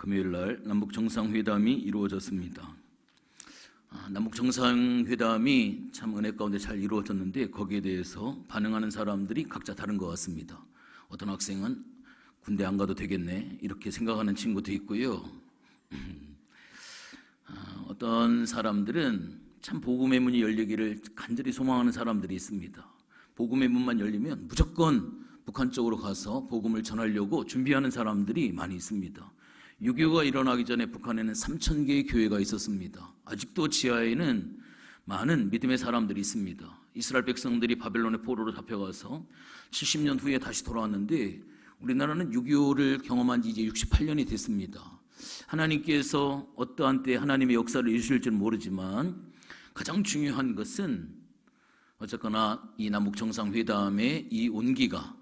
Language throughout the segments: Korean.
금요일 날 남북 정상회담이 이루어졌습니다. 남북 정상회담이 참 은혜 가운데 잘 이루어졌는데 거기에 대해서 반응하는 사람들이 각자 다른 것 같습니다. 어떤 학생은 군대 안 가도 되겠네 이렇게 생각하는 친구도 있고요. 어떤 사람들은 참 복음의 문이 열리기를 간절히 소망하는 사람들이 있습니다. 복음의 문만 열리면 무조건 북한 쪽으로 가서 복음을 전하려고 준비하는 사람들이 많이 있습니다. 6.25가 일어나기 전에 북한에는 3,000개의 교회가 있었습니다. 아직도 지하에는 많은 믿음의 사람들이 있습니다. 이스라엘 백성들이 바벨론의 포로로 잡혀가서 70년 후에 다시 돌아왔는데 우리나라는 6.25를 경험한 지 이제 68년이 됐습니다. 하나님께서 어떠한 때 하나님의 역사를 이루실지는 모르지만 가장 중요한 것은 어쨌거나 이 남북 정상회담의 이 온기가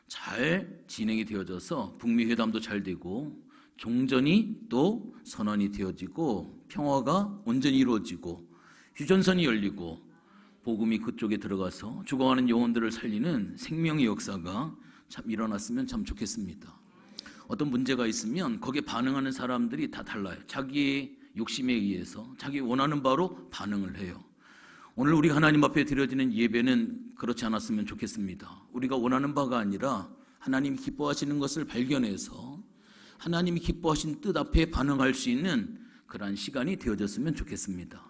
잘 진행이 되어져서 북미 회담도 잘 되고 종전이 또 선언이 되어지고 평화가 온전히 이루어지고 휴전선이 열리고 복음이 그쪽에 들어가서 죽어가는 영혼들을 살리는 생명의 역사가 참 일어났으면 참 좋겠습니다. 어떤 문제가 있으면 거기에 반응하는 사람들이 다 달라요. 자기의 욕심에 의해서 자기 원하는 바로 반응을 해요. 오늘 우리 하나님 앞에 드려지는 예배는 그렇지 않았으면 좋겠습니다. 우리가 원하는 바가 아니라 하나님이 기뻐하시는 것을 발견해서 하나님이 기뻐하신 뜻 앞에 반응할 수 있는 그러한 시간이 되어졌으면 좋겠습니다.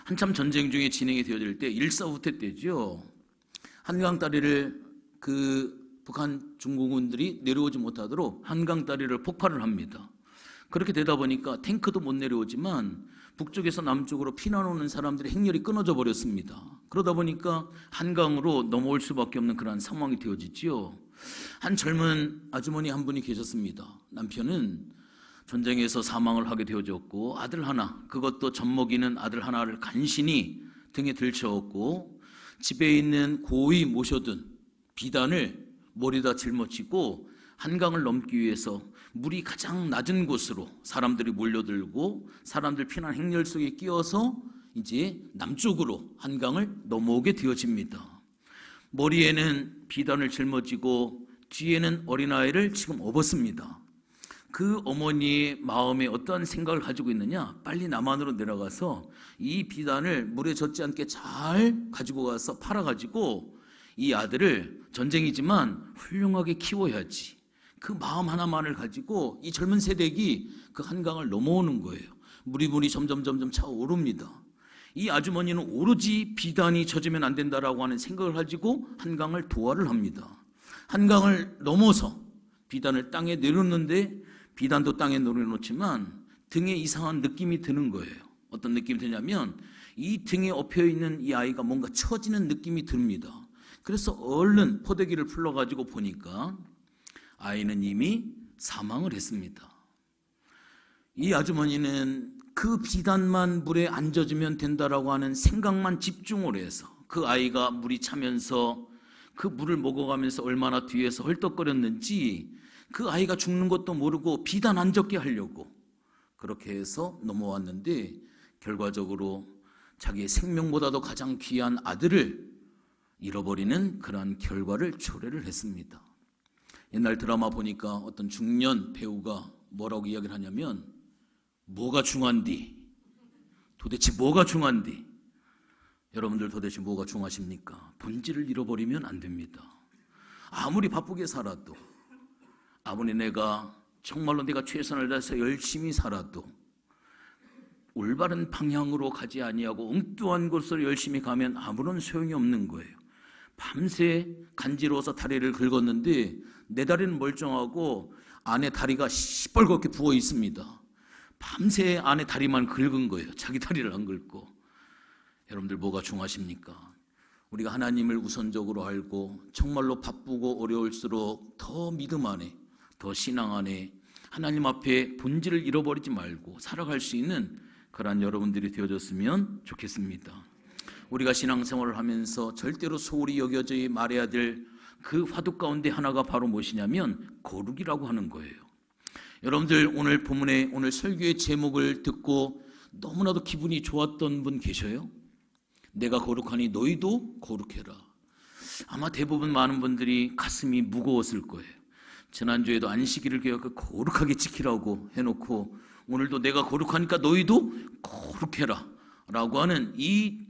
한참 전쟁 중에 진행이 되어질 때 일사후퇴 때죠. 한강 다리를 북한 중공군들이 내려오지 못하도록 한강 다리를 폭발을 합니다. 그렇게 되다 보니까 탱크도 못 내려오지만 북쪽에서 남쪽으로 피난 오는 사람들의 행렬이 끊어져 버렸습니다. 그러다 보니까 한강으로 넘어올 수밖에 없는 그런 상황이 되어지지요. 한 젊은 아주머니 한 분이 계셨습니다. 남편은 전쟁에서 사망을 하게 되어졌고 아들 하나, 그것도 젖먹이는 아들 하나를 간신히 등에 들쳐왔고 집에 있는 고이 모셔둔 비단을 머리에다 짊어지고 한강을 넘기 위해서 물이 가장 낮은 곳으로 사람들이 몰려들고 사람들 피난 행렬 속에 끼어서 이제 남쪽으로 한강을 넘어오게 되어집니다. 머리에는 비단을 짊어지고 뒤에는 어린아이를 지금 업었습니다. 그 어머니의 마음에 어떠한 생각을 가지고 있느냐? 빨리 남한으로 내려가서 이 비단을 물에 젖지 않게 잘 가지고 가서 팔아가지고 이 아들을 전쟁이지만 훌륭하게 키워야지. 그 마음 하나만을 가지고 이 젊은 세대기 그 한강을 넘어오는 거예요. 물이 점점 차오릅니다. 이 아주머니는 오로지 비단이 젖으면 안 된다라고 하는 생각을 가지고 한강을 도하를 합니다. 한강을 넘어서 비단을 땅에 내려놓는데 비단도 땅에 내려놓지만 등에 이상한 느낌이 드는 거예요. 어떤 느낌이 드냐면 이 등에 엎여있는 이 아이가 뭔가 처지는 느낌이 듭니다. 그래서 얼른 포대기를 풀러가지고 보니까 아이는 이미 사망을 했습니다. 이 아주머니는 그 비단만 물에 안 젖으면 된다라고 하는 생각만 집중을 해서 그 아이가 물이 차면서 그 물을 먹어가면서 얼마나 뒤에서 헐떡거렸는지 그 아이가 죽는 것도 모르고 비단 안 젖게 하려고 그렇게 해서 넘어왔는데 결과적으로 자기의 생명보다도 가장 귀한 아들을 잃어버리는 그러한 결과를 초래를 했습니다. 옛날 드라마 보니까 어떤 중년 배우가 뭐라고 이야기를 하냐면 뭐가 중한디? 도대체 뭐가 중한디? 여러분들 도대체 뭐가 중하십니까? 본질을 잃어버리면 안 됩니다. 아무리 바쁘게 살아도 아무리 정말로 내가 최선을 다해서 열심히 살아도 올바른 방향으로 가지 아니하고 엉뚱한 곳으로 열심히 가면 아무런 소용이 없는 거예요. 밤새 간지러워서 다리를 긁었는데 내 다리는 멀쩡하고 안에 다리가 시뻘겋게 부어 있습니다. 밤새 안에 다리만 긁은 거예요. 자기 다리를 안 긁고. 여러분들 뭐가 중하십니까? 우리가 하나님을 우선적으로 알고 정말로 바쁘고 어려울수록 더 믿음 안에, 더 신앙 안에 하나님 앞에 본질을 잃어버리지 말고 살아갈 수 있는 그러한 여러분들이 되어졌으면 좋겠습니다. 우리가 신앙생활을 하면서 절대로 소홀히 여겨져 말해야 될 그 화두 가운데 하나가 바로 무엇이냐면 거룩이라고 하는 거예요. 여러분들 오늘 본문의 오늘 설교의 제목을 듣고 너무나도 기분이 좋았던 분 계셔요? 내가 거룩하니 너희도 거룩해라. 아마 대부분 많은 분들이 가슴이 무거웠을 거예요. 지난주에도 안식일을 기억하고 거룩하게 지키라고 해놓고 오늘도 내가 거룩하니까 너희도 거룩해라 라고 하는 이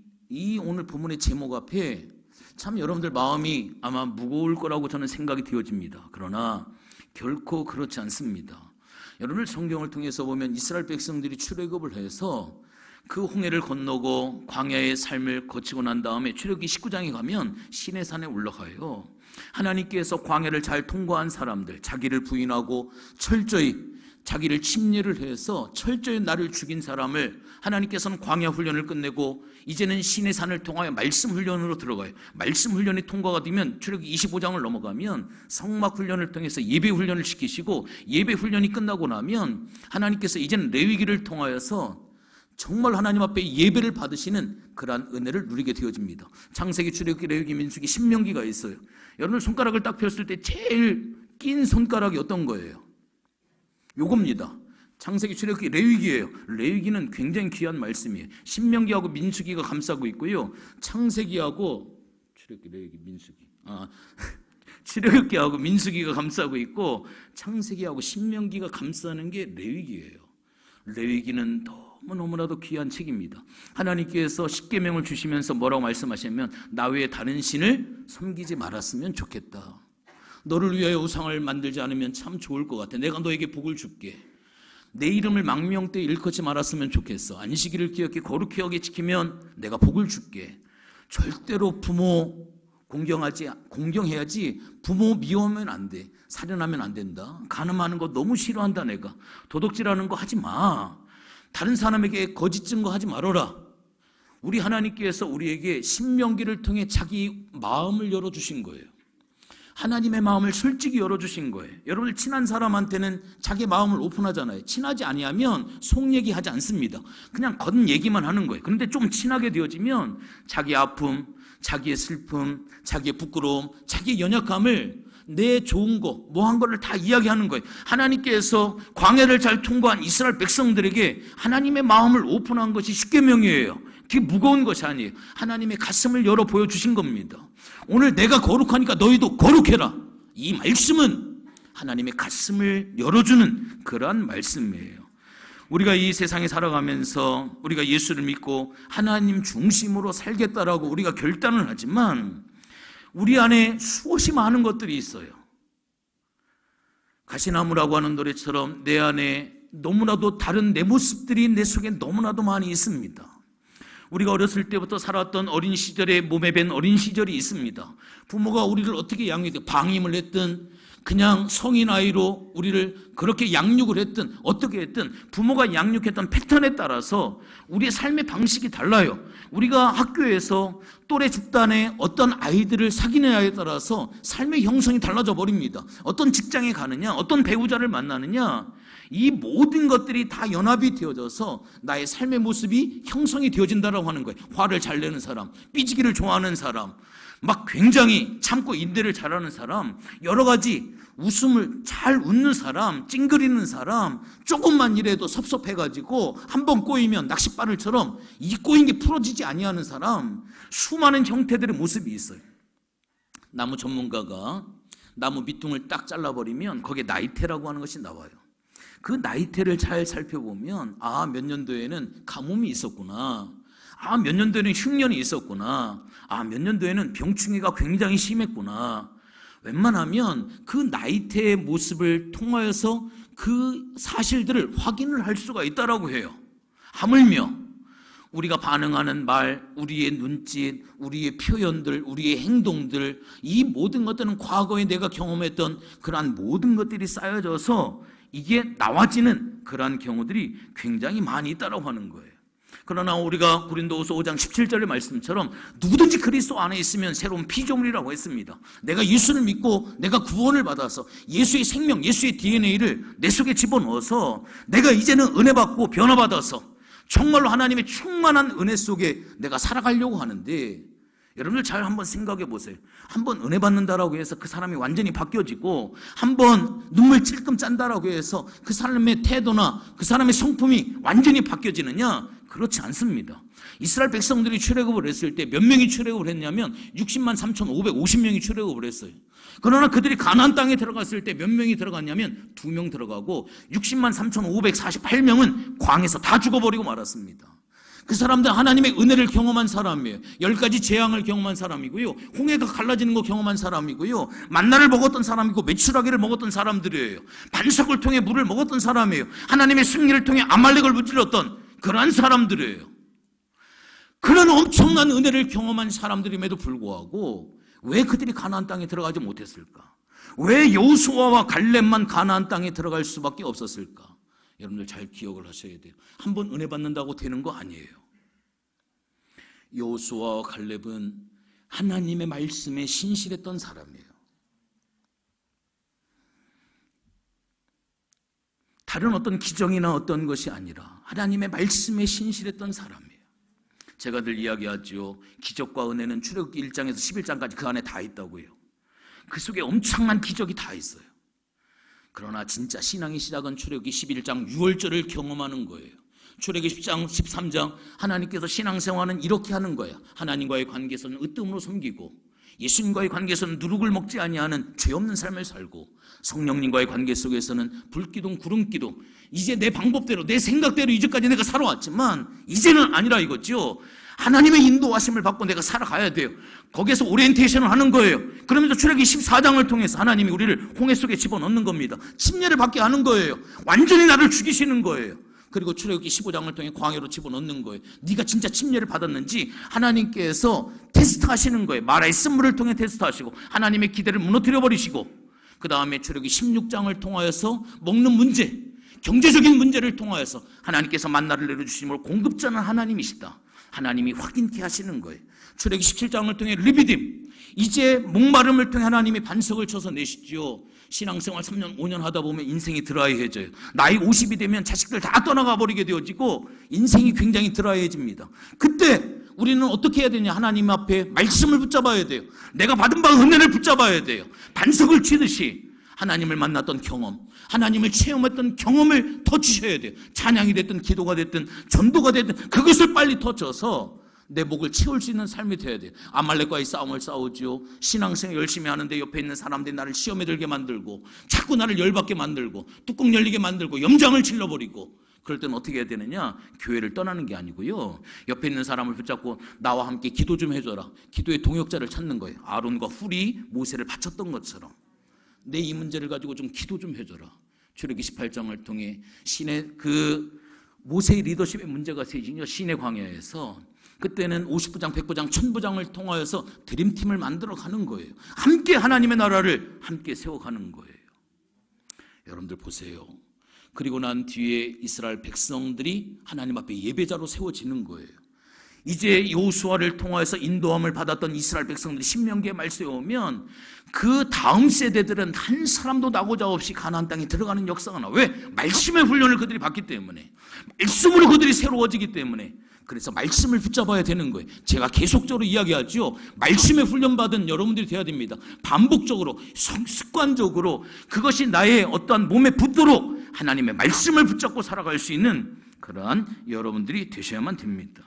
오늘 본문의 제목 앞에 참 여러분들 마음이 아마 무거울 거라고 저는 생각이 되어집니다. 그러나 결코 그렇지 않습니다. 여러분들 성경을 통해서 보면 이스라엘 백성들이 출애굽을 해서 그 홍해를 건너고 광야의 삶을 거치고 난 다음에 출애굽기 19장에 가면 시내산에 올라가요. 하나님께서 광야를 잘 통과한 사람들, 자기를 부인하고 철저히 자기를 침례를 해서 철저히 나를 죽인 사람을 하나님께서는 광야 훈련을 끝내고 이제는 시내산을 통하여 말씀 훈련으로 들어가요. 말씀 훈련이 통과가 되면 출애굽기 25장을 넘어가면 성막 훈련을 통해서 예배 훈련을 시키시고 예배 훈련이 끝나고 나면 하나님께서 이제는 레위기를 통하여서 정말 하나님 앞에 예배를 받으시는 그러한 은혜를 누리게 되어집니다. 창세기, 출애굽기, 레위기, 민수기, 신명기가 있어요. 여러분 손가락을 딱 폈을 때 제일 낀 손가락이 어떤 거예요? 요겁니다. 창세기, 출애굽기, 레위기예요. 레위기는 굉장히 귀한 말씀이에요. 신명기하고 민수기가 감싸고 있고요. 창세기하고 출애굽기, 레위기, 민수기. 출애굽기하고 민수기가 감싸고 있고 창세기하고 신명기가 감싸는 게 레위기예요. 레위기는 너무너무나도 귀한 책입니다. 하나님께서 십계명을 주시면서 뭐라고 말씀하시냐면 나 외에 다른 신을 섬기지 말았으면 좋겠다. 너를 위하여 우상을 만들지 않으면 참 좋을 것 같아. 내가 너에게 복을 줄게. 내 이름을 망명되이 일컫지 말았으면 좋겠어. 안식일을 기억해 거룩히 여기 지키면 내가 복을 줄게. 절대로 부모 공경해야지 부모 미워하면 안 돼. 살인하면 안 된다. 간음하는 거 너무 싫어한다. 내가 도둑질하는 거 하지 마. 다른 사람에게 거짓 증거하지 말아라. 우리 하나님께서 우리에게 신명기를 통해 자기 마음을 열어주신 거예요. 하나님의 마음을 솔직히 열어주신 거예요. 여러분 친한 사람한테는 자기 마음을 오픈하잖아요. 친하지 아니하면 속 얘기하지 않습니다. 그냥 겉 얘기만 하는 거예요. 그런데 좀 친하게 되어지면 자기 아픔, 자기의 슬픔, 자기의 부끄러움, 자기의 연약함을 내 좋은 거, 뭐 한 거를 다 이야기하는 거예요. 하나님께서 광야를 잘 통과한 이스라엘 백성들에게 하나님의 마음을 오픈한 것이 십계명이에요. 되게 무거운 것이 아니에요. 하나님의 가슴을 열어 보여주신 겁니다. 오늘 내가 거룩하니까 너희도 거룩해라. 이 말씀은 하나님의 가슴을 열어주는 그러한 말씀이에요. 우리가 이 세상에 살아가면서 우리가 예수를 믿고 하나님 중심으로 살겠다라고 우리가 결단을 하지만 우리 안에 수없이 많은 것들이 있어요. 가시나무라고 하는 노래처럼 내 안에 너무나도 다른 내 모습들이 내 속에 너무나도 많이 있습니다. 우리가 어렸을 때부터 살았던 어린 시절에 몸에 밴 어린 시절이 있습니다. 부모가 우리를 어떻게 양육했든 방임을 했든 그냥 성인 아이로 우리를 그렇게 양육을 했든 어떻게 했든 부모가 양육했던 패턴에 따라서 우리의 삶의 방식이 달라요. 우리가 학교에서 또래 집단의 어떤 아이들을 사귀느냐에 따라서 삶의 형성이 달라져 버립니다. 어떤 직장에 가느냐, 어떤 배우자를 만나느냐, 이 모든 것들이 다 연합이 되어져서 나의 삶의 모습이 형성이 되어진다고 하는 거예요. 화를 잘 내는 사람, 삐지기를 좋아하는 사람, 막 굉장히 참고 인내를 잘하는 사람, 여러 가지 웃음을 잘 웃는 사람, 찡그리는 사람, 조금만 일해도 섭섭해가지고 한번 꼬이면 낚싯바늘처럼 이 꼬인 게 풀어지지 아니하는 사람, 수많은 형태들의 모습이 있어요. 나무 전문가가 나무 밑둥을 딱 잘라버리면 거기에 나이테라고 하는 것이 나와요. 그 나이테를 잘 살펴보면 몇 년도에는 가뭄이 있었구나, 몇 년도에는 흉년이 있었구나, 몇 년도에는 병충해가 굉장히 심했구나. 웬만하면 그 나이테의 모습을 통하여서 그 사실들을 확인을 할 수가 있다라고 해요. 하물며 우리가 반응하는 말, 우리의 눈짓, 우리의 표현들, 우리의 행동들, 이 모든 것들은 과거에 내가 경험했던 그러한 모든 것들이 쌓여져서 이게 나와지는 그러한 경우들이 굉장히 많이 있다고 하는 거예요. 그러나 우리가 고린도후서 5장 17절의 말씀처럼 누구든지 그리스도 안에 있으면 새로운 피조물이라고 했습니다. 내가 예수를 믿고 내가 구원을 받아서 예수의 생명, 예수의 DNA를 내 속에 집어넣어서 내가 이제는 은혜 받고 변화받아서 정말로 하나님의 충만한 은혜 속에 내가 살아가려고 하는데, 여러분들 잘 한번 생각해 보세요. 한번 은혜 받는다라고 해서 그 사람이 완전히 바뀌어지고 한번 눈물 찔끔 짠다라고 해서 그 사람의 태도나 그 사람의 성품이 완전히 바뀌어지느냐? 그렇지 않습니다. 이스라엘 백성들이 출애굽을 했을 때 몇 명이 출애굽을 했냐면 60만 3,550명이 출애굽을 했어요. 그러나 그들이 가나안 땅에 들어갔을 때 몇 명이 들어갔냐면 2명 들어가고 60만 3,548명은 광에서 다 죽어버리고 말았습니다. 그 사람들 하나님의 은혜를 경험한 사람이에요. 10가지 재앙을 경험한 사람이고요, 홍해가 갈라지는 거 경험한 사람이고요, 만나를 먹었던 사람이고 메추라기를 먹었던 사람들이에요. 반석을 통해 물을 먹었던 사람이에요. 하나님의 승리를 통해 아말렉을 무찔렀던 그러한 사람들이에요. 그런 엄청난 은혜를 경험한 사람들임에도 불구하고 왜 그들이 가나안 땅에 들어가지 못했을까? 왜 여호수아와 갈렙만 가나안 땅에 들어갈 수밖에 없었을까? 여러분들 잘 기억을 하셔야 돼요. 한번 은혜 받는다고 되는 거 아니에요. 여호수아와 갈렙은 하나님의 말씀에 신실했던 사람이에요. 다른 어떤 기정이나 어떤 것이 아니라 하나님의 말씀에 신실했던 사람이에요. 제가 늘 이야기하죠. 기적과 은혜는 출애굽기 1장에서 11장까지 그 안에 다 있다고요. 그 속에 엄청난 기적이 다 있어요. 그러나 진짜 신앙의 시작은 출애굽기 11장 6월절을 경험하는 거예요. 출애굽기 10장 13장 하나님께서 신앙생활은 이렇게 하는 거야. 하나님과의 관계에서는 으뜸으로 섬기고, 예수님과의 관계에서는 누룩을 먹지 아니하는 죄 없는 삶을 살고, 성령님과의 관계 속에서는 불기둥 구름기둥, 이제 내 방법대로 내 생각대로 이제까지 내가 살아왔지만 이제는 아니라 이거죠. 하나님의 인도하심을 받고 내가 살아가야 돼요. 거기에서 오리엔테이션을 하는 거예요. 그러면서 출애굽기 14장을 통해서 하나님이 우리를 홍해 속에 집어넣는 겁니다. 침례를 받게 하는 거예요. 완전히 나를 죽이시는 거예요. 그리고 출애굽기 15장을 통해 광야로 집어넣는 거예요. 네가 진짜 침례를 받았는지 하나님께서 테스트하시는 거예요. 마라의 쓴물을 통해 테스트하시고 하나님의 기대를 무너뜨려 버리시고, 그 다음에 출애굽기 16장을 통하여서 먹는 문제, 경제적인 문제를 통하여서 하나님께서 만나를 내려주심으로 공급자는 하나님이시다, 하나님이 확인케 하시는 거예요. 출애굽기 17장을 통해 르비딤, 이제 목마름을 통해 하나님이 반석을 쳐서 내시죠. 신앙생활 3년 5년 하다 보면 인생이 드라이해져요. 나이 50이 되면 자식들 다 떠나가 버리게 되어지고 인생이 굉장히 드라이해집니다. 그때 우리는 어떻게 해야 되냐? 하나님 앞에 말씀을 붙잡아야 돼요. 내가 받은 바 은혜를 붙잡아야 돼요. 반석을 치듯이 하나님을 만났던 경험, 하나님을 체험했던 경험을 더 주셔야 돼요. 찬양이 됐든 기도가 됐든 전도가 됐든 그것을 빨리 터쳐서 내 목을 채울 수 있는 삶이 되어야 돼요. 아말렉과의 싸움을 싸우죠. 신앙생활 열심히 하는데 옆에 있는 사람들이 나를 시험에 들게 만들고 자꾸 나를 열받게 만들고 뚜껑 열리게 만들고 염장을 질러버리고, 그럴 때는 어떻게 해야 되느냐? 교회를 떠나는 게 아니고요, 옆에 있는 사람을 붙잡고 나와 함께 기도 좀 해줘라. 기도의 동역자를 찾는 거예요. 아론과 훌이 모세를 바쳤던 것처럼 내 이 문제를 가지고 좀 기도 좀 해줘라. 출애굽기 18장을 통해 신의 모세의 리더십의 문제가 세지죠. 신의 광야에서 그때는 50부장, 100부장, 1000부장을 통하여서 드림팀을 만들어 가는 거예요. 함께 하나님의 나라를 함께 세워가는 거예요. 여러분들 보세요. 그리고 난 뒤에 이스라엘 백성들이 하나님 앞에 예배자로 세워지는 거예요. 이제 여호수아를 통하여서 인도함을 받았던 이스라엘 백성들이 신명기의 말씀에 오면 그 다음 세대들은 한 사람도 나고자 없이 가나안 땅에 들어가는 역사가 나와요. 왜? 말씀의 훈련을 그들이 받기 때문에, 말씀으로 그들이 새로워지기 때문에. 그래서 말씀을 붙잡아야 되는 거예요. 제가 계속적으로 이야기하죠. 말씀에 훈련받은 여러분들이 되어야 됩니다. 반복적으로, 습관적으로 그것이 나의 어떠한 몸에 붙도록 하나님의 말씀을 붙잡고 살아갈 수 있는 그러한 여러분들이 되셔야만 됩니다.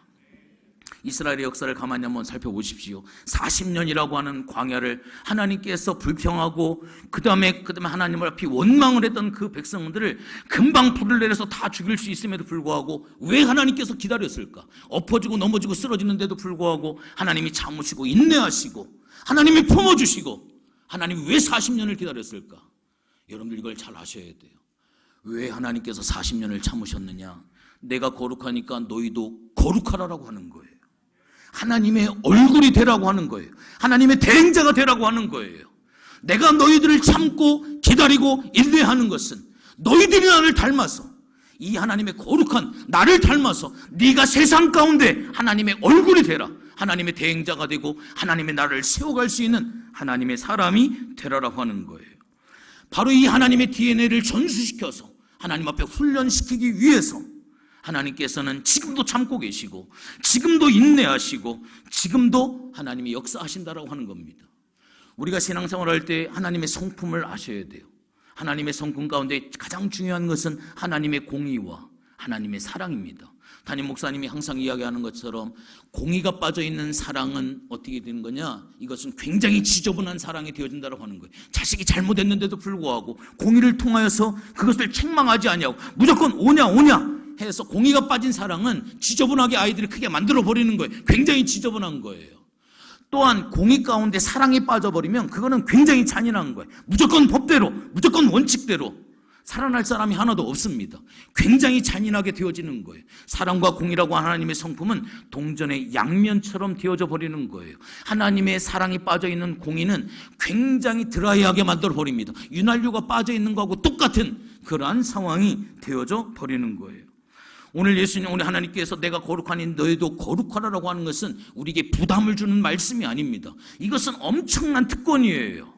이스라엘의 역사를 가만히 한번 살펴보십시오. 40년이라고 하는 광야를 하나님께서 불평하고 그 다음에 하나님을 앞에 원망을 했던 그 백성들을 금방 불을 내려서 다 죽일 수 있음에도 불구하고 왜 하나님께서 기다렸을까? 엎어지고 넘어지고 쓰러지는데도 불구하고 하나님이 참으시고 인내하시고 하나님이 품어주시고 하나님이 왜 40년을 기다렸을까? 여러분들 이걸 잘 아셔야 돼요. 왜 하나님께서 40년을 참으셨느냐? 내가 거룩하니까 너희도 거룩하라라고 하는 거예요. 하나님의 얼굴이 되라고 하는 거예요. 하나님의 대행자가 되라고 하는 거예요. 내가 너희들을 참고 기다리고 인내하는 것은 너희들이 나를 닮아서, 이 하나님의 거룩한 나를 닮아서 네가 세상 가운데 하나님의 얼굴이 되라, 하나님의 대행자가 되고 하나님의 나라를 세워갈 수 있는 하나님의 사람이 되라라고 하는 거예요. 바로 이 하나님의 DNA를 전수시켜서 하나님 앞에 훈련시키기 위해서 하나님께서는 지금도 참고 계시고 지금도 인내하시고 지금도 하나님이 역사하신다라고 하는 겁니다. 우리가 신앙생활할 때 하나님의 성품을 아셔야 돼요. 하나님의 성품 가운데 가장 중요한 것은 하나님의 공의와 하나님의 사랑입니다. 담임 목사님이 항상 이야기하는 것처럼 공의가 빠져있는 사랑은 어떻게 되는 거냐? 이것은 굉장히 지저분한 사랑이 되어진다고 하는 거예요. 자식이 잘못했는데도 불구하고 공의를 통하여서 그것을 책망하지 아니하고 무조건 오냐 해서 공의가 빠진 사랑은 지저분하게 아이들을 크게 만들어버리는 거예요. 굉장히 지저분한 거예요. 또한 공의 가운데 사랑이 빠져버리면 그거는 굉장히 잔인한 거예요. 무조건 법대로, 무조건 원칙대로 살아날 사람이 하나도 없습니다. 굉장히 잔인하게 되어지는 거예요. 사랑과 공의라고 하나님의 성품은 동전의 양면처럼 되어져 버리는 거예요. 하나님의 사랑이 빠져있는 공의는 굉장히 드라이하게 만들어 버립니다. 윤활유가 빠져있는 거하고 똑같은 그러한 상황이 되어져 버리는 거예요. 오늘 예수님, 우리 하나님께서 내가 거룩하니 너희도 거룩하라라고 하는 것은 우리에게 부담을 주는 말씀이 아닙니다. 이것은 엄청난 특권이에요.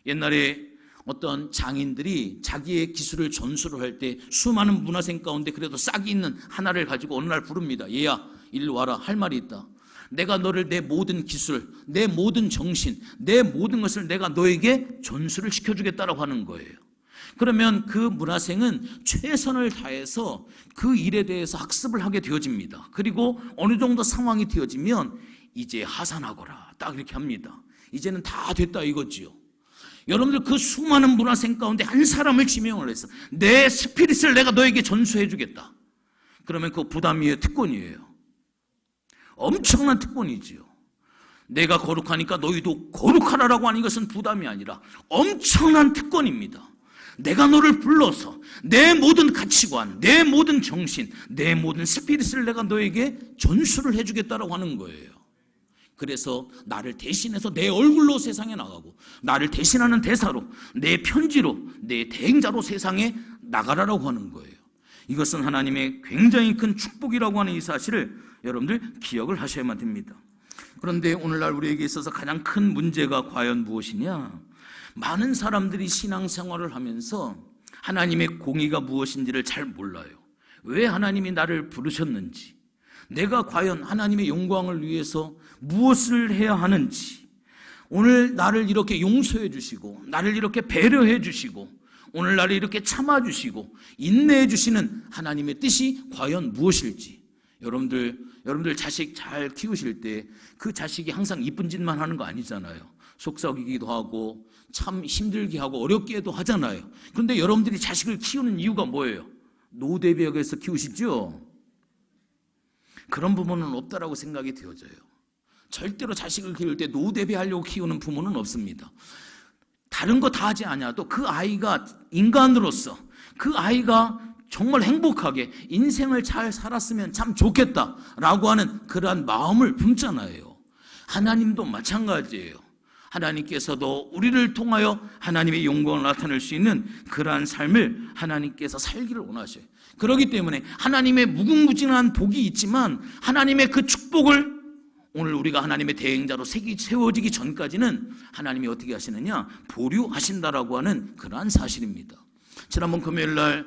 옛날에 어떤 장인들이 자기의 기술을 전수를 할 때 수많은 문화생 가운데 그래도 싹이 있는 하나를 가지고 어느 날 부릅니다. 얘야, 일로 와라. 할 말이 있다. 내가 너를 내 모든 기술, 내 모든 정신, 내 모든 것을 내가 너에게 전수를 시켜주겠다라고 하는 거예요. 그러면 그 문화생은 최선을 다해서 그 일에 대해서 학습을 하게 되어집니다. 그리고 어느 정도 상황이 되어지면 이제 하산하거라 딱 이렇게 합니다. 이제는 다 됐다 이거지요. 여러분들 그 수많은 문화생 가운데 한 사람을 지명을 해서 내 스피릿을 내가 너에게 전수해 주겠다. 그러면 그 부담이에요, 특권이에요. 엄청난 특권이지요. 내가 거룩하니까 너희도 거룩하라라고 하는 것은 부담이 아니라 엄청난 특권입니다. 내가 너를 불러서 내 모든 가치관, 내 모든 정신, 내 모든 스피릿을 내가 너에게 전수를 해주겠다라고 하는 거예요. 그래서 나를 대신해서 내 얼굴로 세상에 나가고 나를 대신하는 대사로, 내 편지로, 내 대행자로 세상에 나가라라고 하는 거예요. 이것은 하나님의 굉장히 큰 축복이라고 하는 이 사실을 여러분들 기억을 하셔야만 됩니다. 그런데 오늘날 우리에게 있어서 가장 큰 문제가 과연 무엇이냐? 많은 사람들이 신앙생활을 하면서 하나님의 공의가 무엇인지를 잘 몰라요. 왜 하나님이 나를 부르셨는지, 내가 과연 하나님의 영광을 위해서 무엇을 해야 하는지, 오늘 나를 이렇게 용서해 주시고 나를 이렇게 배려해 주시고 오늘 나를 이렇게 참아 주시고 인내해 주시는 하나님의 뜻이 과연 무엇일지, 여러분들 자식 잘 키우실 때 그 자식이 항상 이쁜 짓만 하는 거 아니잖아요. 속썩이기도 하고 참 힘들게 하고 어렵게도 하잖아요. 그런데 여러분들이 자식을 키우는 이유가 뭐예요? 노대벽에서 키우시죠? 그런 부모는 없다라고 생각이 되어져요. 절대로 자식을 키울 때 노대배하려고 키우는 부모는 없습니다. 다른 거 다 하지 않아도 그 아이가 인간으로서 그 아이가 정말 행복하게 인생을 잘 살았으면 참 좋겠다라고 하는 그러한 마음을 품잖아요. 하나님도 마찬가지예요. 하나님께서도 우리를 통하여 하나님의 영광을 나타낼 수 있는 그러한 삶을 하나님께서 살기를 원하셔요. 그렇기 때문에 하나님의 무궁무진한 복이 있지만 하나님의 그 축복을 오늘 우리가 하나님의 대행자로 세워지기 전까지는 하나님이 어떻게 하시느냐? 보류하신다라고 하는 그러한 사실입니다. 지난번 금요일 날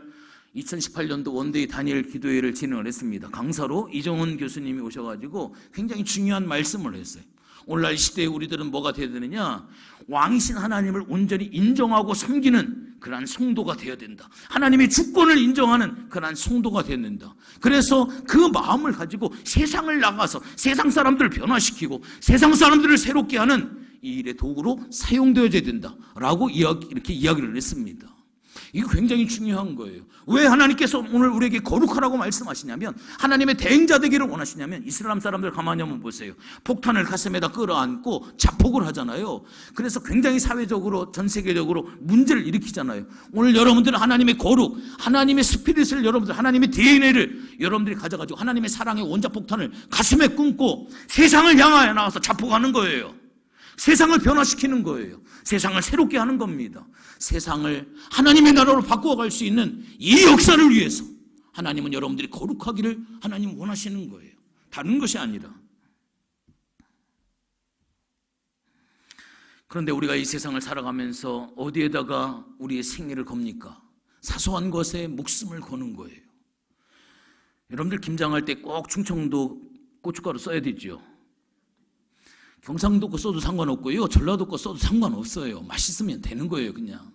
2018년도 원데이 다니엘 기도회를 진행을 했습니다. 강사로 이정훈 교수님이 오셔가지고 굉장히 중요한 말씀을 했어요. 오늘날 시대에 우리들은 뭐가 되어야 되느냐? 왕이신 하나님을 온전히 인정하고 섬기는 그러한 성도가 되어야 된다. 하나님의 주권을 인정하는 그러한 성도가 되어야 된다. 그래서 그 마음을 가지고 세상을 나가서 세상 사람들을 변화시키고 세상 사람들을 새롭게 하는 이 일의 도구로 사용되어야 된다라고 이렇게 이야기를 했습니다. 이거 굉장히 중요한 거예요. 왜 하나님께서 오늘 우리에게 거룩하라고 말씀하시냐면, 하나님의 대행자 되기를 원하시냐면, 이슬람 사람들 가만히 한번 보세요. 폭탄을 가슴에다 끌어안고 자폭을 하잖아요. 그래서 굉장히 사회적으로 전 세계적으로 문제를 일으키잖아요. 오늘 여러분들은 하나님의 거룩, 하나님의 스피릿을 여러분들, 하나님의 DNA를 여러분들이 가져가지고 하나님의 사랑의 원자폭탄을 가슴에 끊고 세상을 향하여 나와서 자폭하는 거예요. 세상을 변화시키는 거예요. 세상을 새롭게 하는 겁니다. 세상을 하나님의 나라로 바꾸어갈 수 있는 이 역사를 위해서 하나님은 여러분들이 거룩하기를 하나님 원하시는 거예요. 다른 것이 아니라. 그런데 우리가 이 세상을 살아가면서 어디에다가 우리의 생애를 겁니까? 사소한 것에 목숨을 거는 거예요. 여러분들 김장할 때 꼭 충청도 고춧가루 써야 되죠. 경상도 거 써도 상관없고요, 전라도 거 써도 상관없어요. 맛있으면 되는 거예요, 그냥.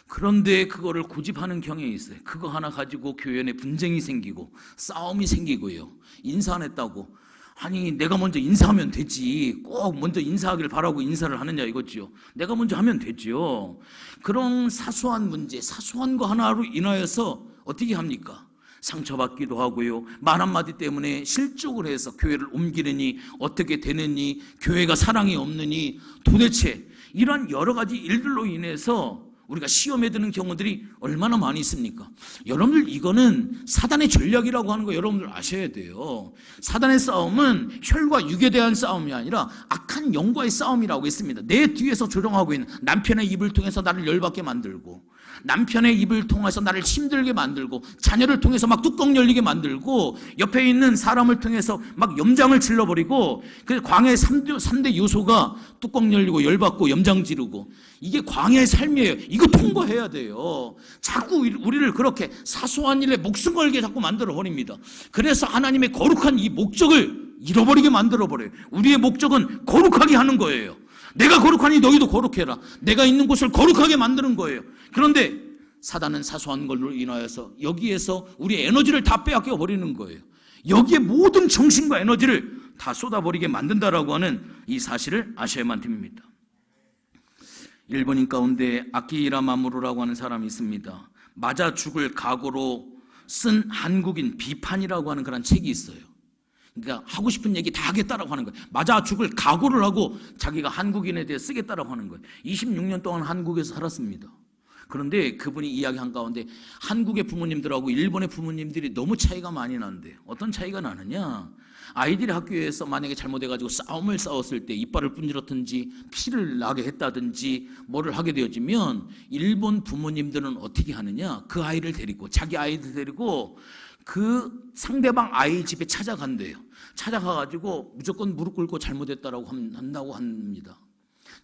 그런데 그거를 고집하는 경향이 있어요. 그거 하나 가지고 교회 내 분쟁이 생기고 싸움이 생기고요. 인사 안 했다고, 아니 내가 먼저 인사하면 되지, 꼭 먼저 인사하길 바라고 인사를 하느냐 이거죠. 내가 먼저 하면 되죠. 그런 사소한 문제, 사소한 거 하나로 인하여서 어떻게 합니까? 상처받기도 하고요. 말 한마디 때문에 실족을 해서 교회를 옮기느니 어떻게 되느니, 교회가 사랑이 없느니, 도대체 이런 여러 가지 일들로 인해서 우리가 시험에 드는 경우들이 얼마나 많이 있습니까? 여러분들, 이거는 사단의 전략이라고 하는 거 여러분들 아셔야 돼요. 사단의 싸움은 혈과 육에 대한 싸움이 아니라 악한 영과의 싸움이라고 했습니다. 내 뒤에서 조종하고 있는 남편의 입을 통해서 나를 열받게 만들고, 남편의 입을 통해서 나를 힘들게 만들고, 자녀를 통해서 막 뚜껑 열리게 만들고, 옆에 있는 사람을 통해서 막 염장을 질러버리고, 그 광야의 3대 요소가 뚜껑 열리고 열받고 염장 지르고, 이게 광야의 삶이에요. 이거 통과해야 돼요. 자꾸 우리를 그렇게 사소한 일에 목숨 걸게 자꾸 만들어 버립니다. 그래서 하나님의 거룩한 이 목적을 잃어버리게 만들어 버려요. 우리의 목적은 거룩하게 하는 거예요. 내가 거룩하니 너희도 거룩해라. 내가 있는 곳을 거룩하게 만드는 거예요. 그런데 사단은 사소한 걸로 인하여서 여기에서 우리의 에너지를 다 빼앗겨 버리는 거예요. 여기에 모든 정신과 에너지를 다 쏟아버리게 만든다라고 하는 이 사실을 아셔야만 됩니다. 일본인 가운데 아키히라 마모루라고 하는 사람이 있습니다. 맞아 죽을 각오로 쓴 한국인 비판이라고 하는 그런 책이 있어요. 그러니까 하고 싶은 얘기 다 하겠다라고 하는 거예요. 맞아 죽을 각오를 하고 자기가 한국인에 대해 쓰겠다라고 하는 거예요. 26년 동안 한국에서 살았습니다. 그런데 그분이 이야기한 가운데 한국의 부모님들하고 일본의 부모님들이 너무 차이가 많이 나는데, 어떤 차이가 나느냐, 아이들이 학교에서 만약에 잘못해가지고 싸움을 싸웠을 때 이빨을 분질렀든지 피를 나게 했다든지 뭐를 하게 되어지면 일본 부모님들은 어떻게 하느냐, 그 아이를 데리고, 자기 아이들 데리고 그 상대방 아이 집에 찾아간대요. 찾아가가지고 무조건 무릎 꿇고 잘못했다라고 한다고 합니다.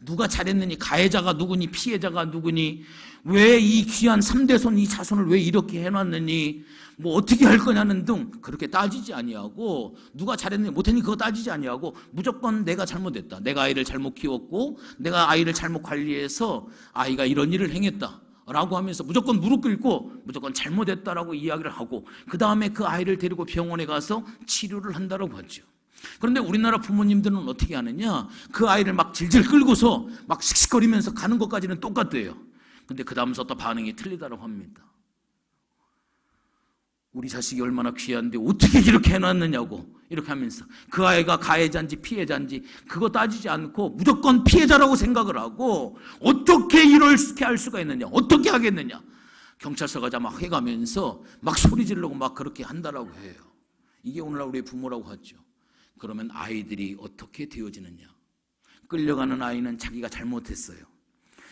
누가 잘했느니, 가해자가 누구니, 피해자가 누구니, 왜 이 귀한 3대손 이 자손을 왜 이렇게 해놨느니, 뭐 어떻게 할 거냐는 등 그렇게 따지지 아니하고, 누가 잘했느니 못했느니 그거 따지지 아니하고 무조건 내가 잘못했다, 내가 아이를 잘못 키웠고 내가 아이를 잘못 관리해서 아이가 이런 일을 행했다 라고 하면서 무조건 무릎 꿇고 무조건 잘못했다라고 이야기를 하고, 그 다음에 그 아이를 데리고 병원에 가서 치료를 한다라고 하죠. 그런데 우리나라 부모님들은 어떻게 하느냐, 그 아이를 막 질질 끌고서 막 씩씩거리면서 가는 것까지는 똑같대요. 근데 그 다음부터 반응이 틀리다고 합니다. 우리 자식이 얼마나 귀한데 어떻게 이렇게 해놨느냐고 이렇게 하면서, 그 아이가 가해자인지 피해자인지 그거 따지지 않고 무조건 피해자라고 생각을 하고, 어떻게 이렇게 할 수가 있느냐, 어떻게 하겠느냐, 경찰서 가자 막 해가면서 막 소리 지르고 막 그렇게 한다라고 해요. 이게 오늘날 우리의 부모라고 하죠. 그러면 아이들이 어떻게 되어지느냐, 끌려가는 아이는 자기가 잘못했어요.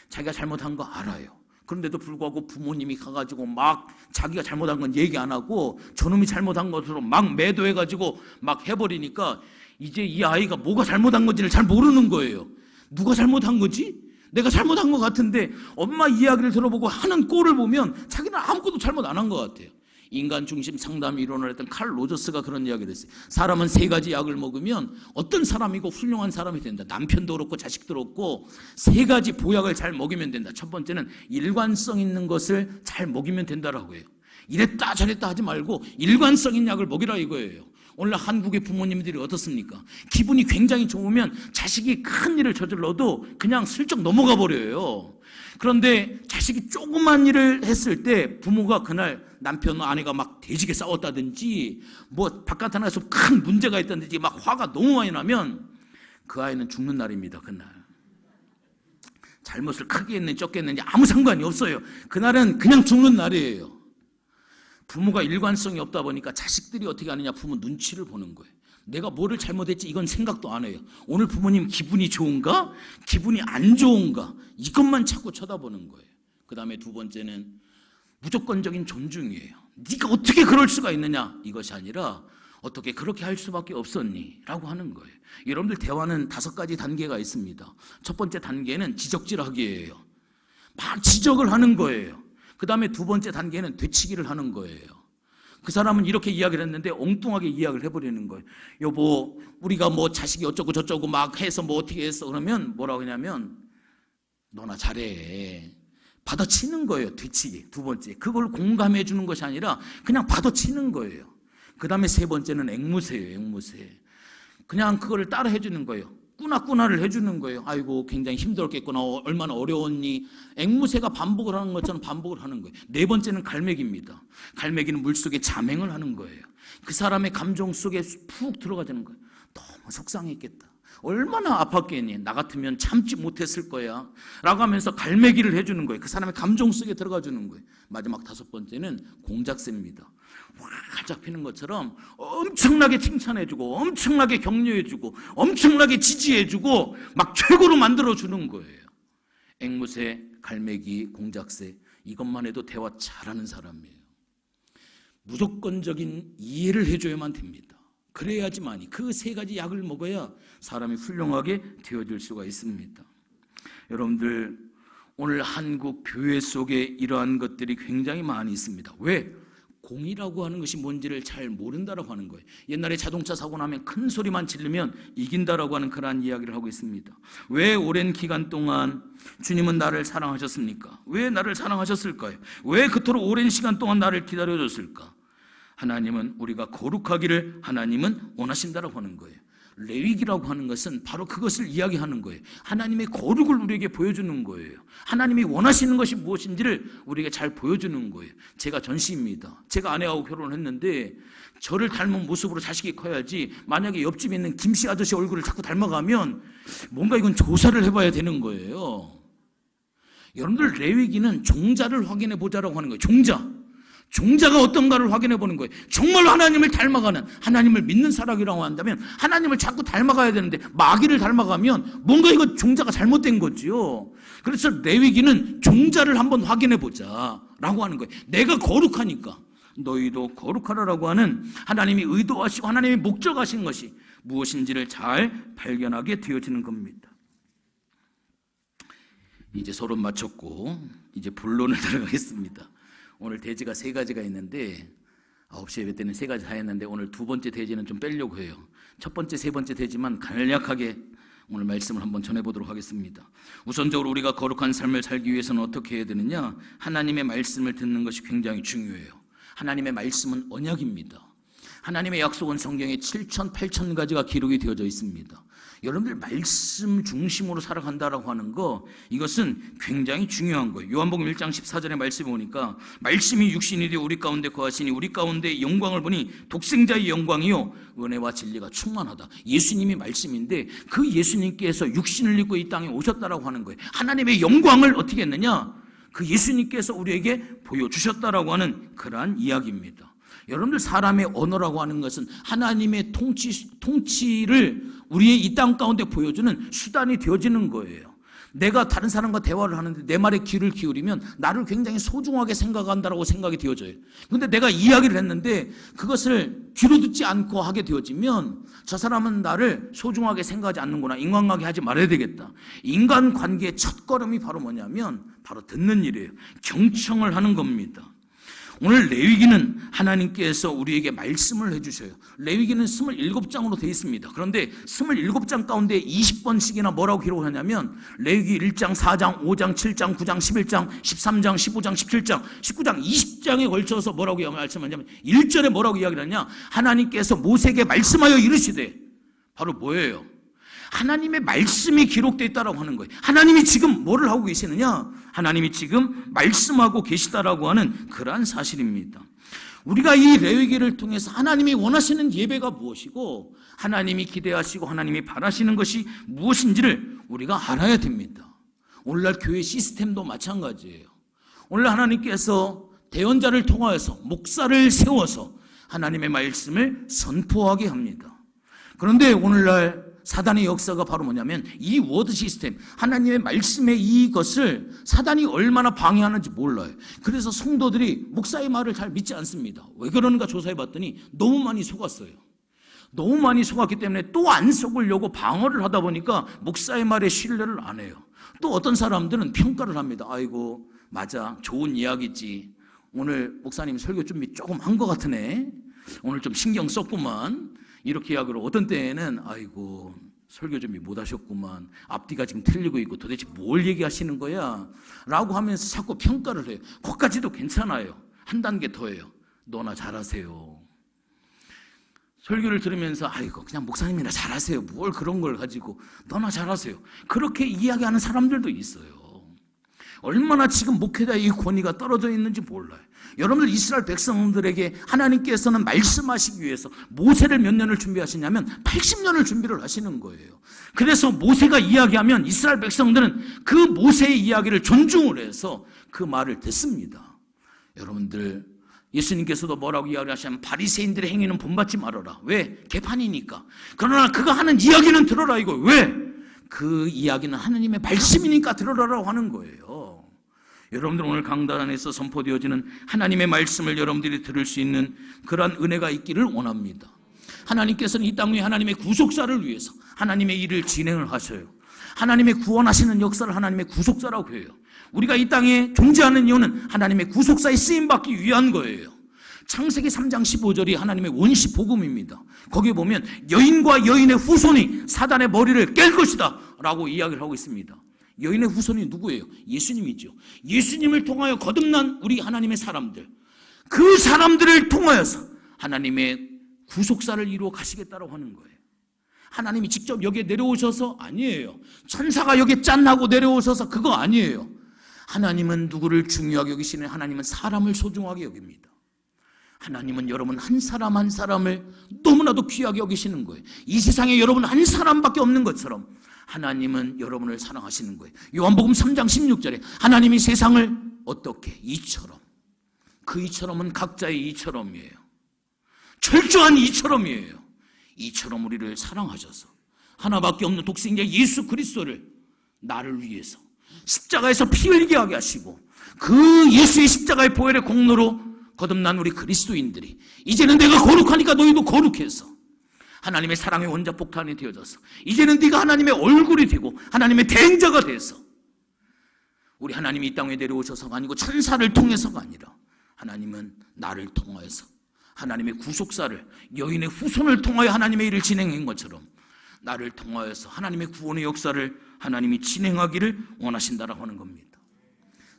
자기가 잘못한 거 알아요. 그런데도 불구하고 부모님이 가가지고 막 자기가 잘못한 건 얘기 안 하고 저놈이 잘못한 것으로 막 매도해가지고 막 해버리니까 이제 이 아이가 뭐가 잘못한 건지를 잘 모르는 거예요. 누가 잘못한 거지? 내가 잘못한 것 같은데 엄마 이야기를 들어보고 하는 꼴을 보면 자기는 아무것도 잘못 안 한 것 같아요. 인간 중심 상담 이론을 했던 칼 로저스가 그런 이야기를 했어요. 사람은 3가지 약을 먹으면 어떤 사람이고 훌륭한 사람이 된다. 남편도 그렇고 자식도 그렇고 3가지 보약을 잘 먹이면 된다. 첫 번째는 일관성 있는 것을 잘 먹이면 된다라고 해요. 이랬다 저랬다 하지 말고 일관성 있는 약을 먹이라 이거예요. 오늘 한국의 부모님들이 어떻습니까? 기분이 굉장히 좋으면 자식이 큰 일을 저질러도 그냥 슬쩍 넘어가 버려요. 그런데 자식이 조그만 일을 했을 때 부모가 그날 남편 아내가 막 대지게 싸웠다든지 뭐 바깥 나가서 큰 문제가 있다든지 막 화가 너무 많이 나면 그 아이는 죽는 날입니다. 그날 잘못을 크게 했는지 적게 했는지 아무 상관이 없어요. 그날은 그냥 죽는 날이에요. 부모가 일관성이 없다 보니까 자식들이 어떻게 하느냐, 부모 눈치를 보는 거예요. 내가 뭐를 잘못했지 이건 생각도 안 해요. 오늘 부모님 기분이 좋은가 기분이 안 좋은가 이것만 자꾸 쳐다보는 거예요. 그 다음에 2번째는 무조건적인 존중이에요. 네가 어떻게 그럴 수가 있느냐, 이것이 아니라 어떻게 그렇게 할 수밖에 없었니? 라고 하는 거예요. 여러분들 대화는 5가지 단계가 있습니다. 첫 번째 단계는 지적질하기예요. 막 지적을 하는 거예요. 그 다음에 2번째 단계는 되치기를 하는 거예요. 그 사람은 이렇게 이야기를 했는데 엉뚱하게 이야기를 해버리는 거예요. 여보, 우리가 뭐 자식이 어쩌고 저쩌고 막 해서 뭐 어떻게 했어. 그러면 뭐라고 하냐면, 너나 잘해. 받아치는 거예요. 뒤치기. 두 번째, 그걸 공감해 주는 것이 아니라 그냥 받아치는 거예요. 그 다음에 세 번째는 앵무새예요. 앵무새. 그냥 그걸 따라 해주는 거예요. 꾸나꾸나를 해주는 거예요. 아이고 굉장히 힘들었겠구나, 얼마나 어려웠니. 앵무새가 반복을 하는 것처럼 반복을 하는 거예요. 네 번째는 갈매기입니다. 갈매기는 물속에 잠행을 하는 거예요. 그 사람의 감정 속에 푹 들어가자는 거예요. 너무 속상했겠다, 얼마나 아팠겠니, 나 같으면 참지 못했을 거야 라고 하면서 갈매기를 해주는 거예요. 그 사람의 감정 속에 들어가 주는 거예요. 마지막 다섯 번째는 공작새입니다. 활짝 피는 것처럼 엄청나게 칭찬해주고 엄청나게 격려해주고 엄청나게 지지해주고 막 최고로 만들어주는 거예요. 앵무새, 갈매기, 공작새, 이것만 해도 대화 잘하는 사람이에요. 무조건적인 이해를 해줘야만 됩니다. 그래야지만이, 그 세 가지 약을 먹어야 사람이 훌륭하게 되어질 수가 있습니다. 여러분들, 오늘 한국 교회 속에 이러한 것들이 굉장히 많이 있습니다. 왜? 공이라고 하는 것이 뭔지를 잘 모른다라고 하는 거예요. 옛날에 자동차 사고 나면 큰 소리만 지르면 이긴다라고 하는 그러한 이야기를 하고 있습니다. 왜 오랜 기간 동안 주님은 나를 사랑하셨습니까? 왜 나를 사랑하셨을까요? 왜 그토록 오랜 시간 동안 나를 기다려줬을까? 하나님은 우리가 거룩하기를 하나님은 원하신다라고 하는 거예요. 레위기라고 하는 것은 바로 그것을 이야기하는 거예요. 하나님의 거룩을 우리에게 보여주는 거예요. 하나님이 원하시는 것이 무엇인지를 우리에게 잘 보여주는 거예요. 제가 전시입니다. 제가 아내하고 결혼을 했는데 저를 닮은 모습으로 자식이 커야지, 만약에 옆집에 있는 김씨 아저씨 얼굴을 자꾸 닮아가면 뭔가 이건 조사를 해봐야 되는 거예요. 여러분들, 레위기는 종자를 확인해 보자라고 하는 거예요. 종자가 어떤가를 확인해 보는 거예요. 정말 하나님을 닮아가는, 하나님을 믿는 사람이라고 한다면 하나님을 자꾸 닮아가야 되는데 마귀를 닮아가면 뭔가 이거 종자가 잘못된 거지요. 그래서 레위기는 종자를 한번 확인해 보자라고 하는 거예요. 내가 거룩하니까 너희도 거룩하라라고 하는 하나님이 의도하시고 하나님이 목적하신 것이 무엇인지를 잘 발견하게 되어지는 겁니다. 이제 서론 마쳤고 이제 본론을 들어가겠습니다. 오늘 대지가 세 가지가 있는데 9시 예배 때는 세 가지 다 했는데 오늘 두 번째 대지는 좀 빼려고 해요. 첫 번째, 세 번째 대지만 간략하게 오늘 말씀을 한번 전해보도록 하겠습니다. 우선적으로 우리가 거룩한 삶을 살기 위해서는 어떻게 해야 되느냐? 하나님의 말씀을 듣는 것이 굉장히 중요해요. 하나님의 말씀은 언약입니다. 하나님의 약속은 성경에 7천, 8천 가지가 기록이 되어져 있습니다. 여러분들, 말씀 중심으로 살아간다라고 하는 거, 이것은 굉장히 중요한 거예요. 요한복음 1장 14절의 말씀에 보니까 말씀이 육신이 되어 우리 가운데 거하시니 우리 가운데 영광을 보니 독생자의 영광이요 은혜와 진리가 충만하다. 예수님이 말씀인데 그 예수님께서 육신을 입고 이 땅에 오셨다라고 하는 거예요. 하나님의 영광을 어떻게 했느냐? 그 예수님께서 우리에게 보여주셨다라고 하는 그러한 이야기입니다. 여러분들, 사람의 언어라고 하는 것은 하나님의 통치를 우리의 이 땅 가운데 보여주는 수단이 되어지는 거예요. 내가 다른 사람과 대화를 하는데 내 말에 귀를 기울이면 나를 굉장히 소중하게 생각한다라고 생각이 되어져요. 그런데 내가 이야기를 했는데 그것을 귀로 듣지 않고 하게 되어지면 저 사람은 나를 소중하게 생각하지 않는구나, 인간관계 하지 말아야 되겠다. 인간관계의 첫걸음이 바로 뭐냐면 바로 듣는 일이에요. 경청을 하는 겁니다. 오늘 레위기는 하나님께서 우리에게 말씀을 해주셔요. 레위기는 27장으로 되어 있습니다. 그런데 27장 가운데 20번씩이나 뭐라고 기록을 하냐면 레위기 1장, 4장, 5장, 7장, 9장, 11장, 13장, 15장, 17장, 19장, 20장에 걸쳐서 뭐라고 말씀하냐면 1절에 뭐라고 이야기를 하냐? 하나님께서 모세에게 말씀하여 이르시되, 바로 뭐예요? 하나님의 말씀이 기록되어 있다라고 하는 거예요. 하나님이 지금 뭐를 하고 계시느냐? 하나님이 지금 말씀하고 계시다라고 하는 그러한 사실입니다. 우리가 이 레위기를 통해서 하나님이 원하시는 예배가 무엇이고 하나님이 기대하시고 하나님이 바라시는 것이 무엇인지를 우리가 알아야 됩니다. 오늘날 교회 시스템도 마찬가지예요. 오늘 하나님께서 대언자를 통하여서 목사를 세워서 하나님의 말씀을 선포하게 합니다. 그런데 오늘날 사단의 역사가 바로 뭐냐면 이 워드 시스템, 하나님의 말씀의 이것을 사단이 얼마나 방해하는지 몰라요. 그래서 성도들이 목사의 말을 잘 믿지 않습니다. 왜 그러는가 조사해봤더니 너무 많이 속았어요. 너무 많이 속았기 때문에 또 안 속으려고 방어를 하다 보니까 목사의 말에 신뢰를 안 해요. 또 어떤 사람들은 평가를 합니다. 아이고, 맞아, 좋은 이야기지. 오늘 목사님 설교 준비 조금 한 것 같으네. 오늘 좀 신경 썼구만. 이렇게 이야기를. 어떤 때에는 아이고, 설교 준비 못 하셨구만. 앞뒤가 지금 틀리고 있고 도대체 뭘 얘기하시는 거야? 라고 하면서 자꾸 평가를 해요. 거기까지도 괜찮아요. 한 단계 더해요. 너나 잘하세요. 설교를 들으면서 아이고 그냥 목사님이나 잘하세요. 뭘 그런 걸 가지고 너나 잘하세요. 그렇게 이야기하는 사람들도 있어요. 얼마나 지금 목회자의 이 권위가 떨어져 있는지 몰라요. 여러분들 이스라엘 백성들에게 하나님께서는 말씀하시기 위해서 모세를 몇 년을 준비하시냐면 80년을 준비를 하시는 거예요. 그래서 모세가 이야기하면 이스라엘 백성들은 그 모세의 이야기를 존중을 해서 그 말을 듣습니다. 여러분들 예수님께서도 뭐라고 이야기하시냐면 바리새인들의 행위는 본받지 말아라. 왜? 개판이니까. 그러나 그가 하는 이야기는 들어라 이거. 왜? 그 이야기는 하나님의 말씀이니까 들어라라고 하는 거예요. 여러분들 오늘 강단 안에서 선포되어지는 하나님의 말씀을 여러분들이 들을 수 있는 그러한 은혜가 있기를 원합니다. 하나님께서는 이 땅 위에 하나님의 구속사를 위해서 하나님의 일을 진행을 하셔요. 하나님의 구원하시는 역사를 하나님의 구속사라고 해요. 우리가 이 땅에 존재하는 이유는 하나님의 구속사에 쓰임받기 위한 거예요. 창세기 3장 15절이 하나님의 원시 복음입니다. 거기에 보면 여인과 여인의 후손이 사단의 머리를 깰 것이다 라고 이야기를 하고 있습니다. 여인의 후손이 누구예요? 예수님이죠. 예수님을 통하여 거듭난 우리 하나님의 사람들, 그 사람들을 통하여서 하나님의 구속사를 이루어 가시겠다고 하는 거예요. 하나님이 직접 여기에 내려오셔서 아니에요. 천사가 여기에 짠하고 내려오셔서 그거 아니에요. 하나님은 누구를 중요하게 여기시는 하나님은 사람을 소중하게 여깁니다. 하나님은 여러분 한 사람 한 사람을 너무나도 귀하게 여기시는 거예요. 이 세상에 여러분 한 사람밖에 없는 것처럼 하나님은 여러분을 사랑하시는 거예요. 요한복음 3장 16절에 하나님이 세상을 어떻게? 이처럼. 그 이처럼은 각자의 이처럼이에요. 철저한 이처럼이에요. 이처럼 우리를 사랑하셔서 하나밖에 없는 독생자 예수 그리스도를 나를 위해서 십자가에서 피 흘리게 하게 하시고 그 예수의 십자가의 보혈의 공로로 거듭난 우리 그리스도인들이 이제는 내가 거룩하니까 너희도 거룩해서 하나님의 사랑의 원자폭탄이 되어져서 이제는 네가 하나님의 얼굴이 되고 하나님의 대행자가 돼서 우리 하나님이 이 땅에 내려오셔서가 아니고 천사를 통해서가 아니라 하나님은 나를 통하여서 하나님의 구속사를 여인의 후손을 통하여 하나님의 일을 진행한 것처럼 나를 통하여서 하나님의 구원의 역사를 하나님이 진행하기를 원하신다라고 하는 겁니다.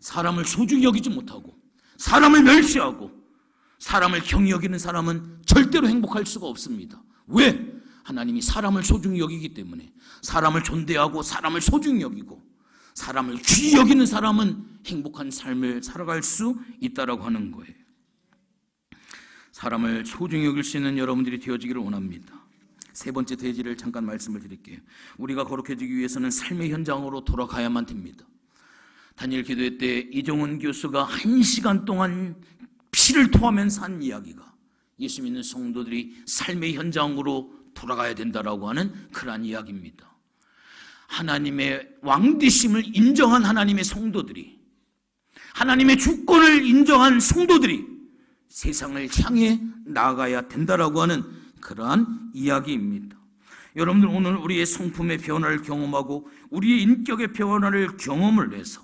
사람을 소중히 여기지 못하고 사람을 멸시하고 사람을 경히 여기는 사람은 절대로 행복할 수가 없습니다. 왜? 하나님이 사람을 소중히 여기기 때문에 사람을 존대하고 사람을 소중히 여기고 사람을 귀히 여기는 사람은 행복한 삶을 살아갈 수 있다라고 하는 거예요. 사람을 소중히 여길 수 있는 여러분들이 되어지기를 원합니다. 세 번째 대지를 잠깐 말씀을 드릴게요. 우리가 거룩해지기 위해서는 삶의 현장으로 돌아가야만 됩니다. 단일 기도회 때 이종훈 교수가 1시간 동안 피를 토하면서 한 이야기가 예수 믿는 성도들이 삶의 현장으로 돌아가야 된다라고 하는 그러한 이야기입니다. 하나님의 왕되심을 인정한 하나님의 성도들이, 하나님의 주권을 인정한 성도들이 세상을 향해 나아가야 된다라고 하는 그러한 이야기입니다. 여러분들 오늘 우리의 성품의 변화를 경험하고 우리의 인격의 변화를 경험을 해서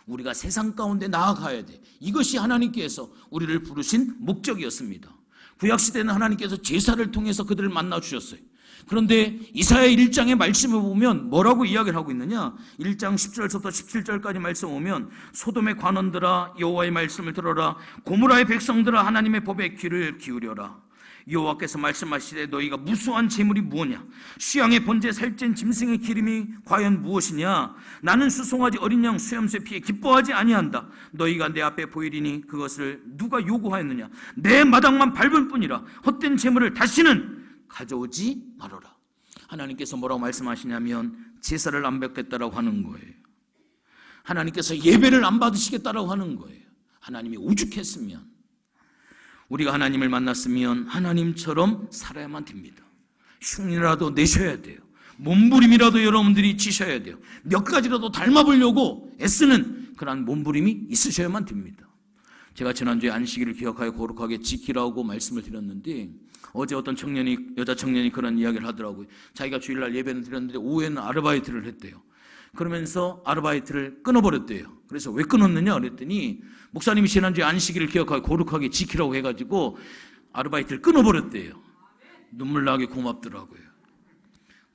우리가 세상 가운데 나아가야 돼. 이것이 하나님께서 우리를 부르신 목적이었습니다. 구약시대는 하나님께서 제사를 통해서 그들을 만나주셨어요. 그런데 이사야 1장의 말씀을 보면 뭐라고 이야기를 하고 있느냐? 1장 10절부터 17절까지 말씀 보면 소돔의 관원들아 여호와의 말씀을 들어라. 고모라의 백성들아 하나님의 법에 귀를 기울여라. 여호와께서 말씀하시되 너희가 무수한 재물이 무엇냐? 수양의 번제 살찐 짐승의 기름이 과연 무엇이냐? 나는 수송아지 어린 양 수염새 피에 기뻐하지 아니한다. 너희가 내 앞에 보이리니 그것을 누가 요구하였느냐? 내 마당만 밟을 뿐이라. 헛된 재물을 다시는 가져오지 말아라. 하나님께서 뭐라고 말씀하시냐면 제사를 안 뵙겠다라고 하는 거예요. 하나님께서 예배를 안 받으시겠다라고 하는 거예요. 하나님이 오죽했으면 우리가 하나님을 만났으면 하나님처럼 살아야만 됩니다. 흉이라도 내셔야 돼요. 몸부림이라도 여러분들이 지셔야 돼요. 몇 가지라도 닮아보려고 애쓰는 그런 몸부림이 있으셔야만 됩니다. 제가 지난주에 안식일을 기억하여 거룩하게 지키라고 말씀을 드렸는데 어제 어떤 여자 청년이 그런 이야기를 하더라고요. 자기가 주일날 예배는 드렸는데 오후에는 아르바이트를 했대요. 그러면서 아르바이트를 끊어버렸대요. 그래서 왜 끊었느냐 그랬더니 목사님이 지난주에 안식일을 기억하고 거룩하게 지키라고 해가지고 아르바이트를 끊어버렸대요. 눈물 나게 고맙더라고요.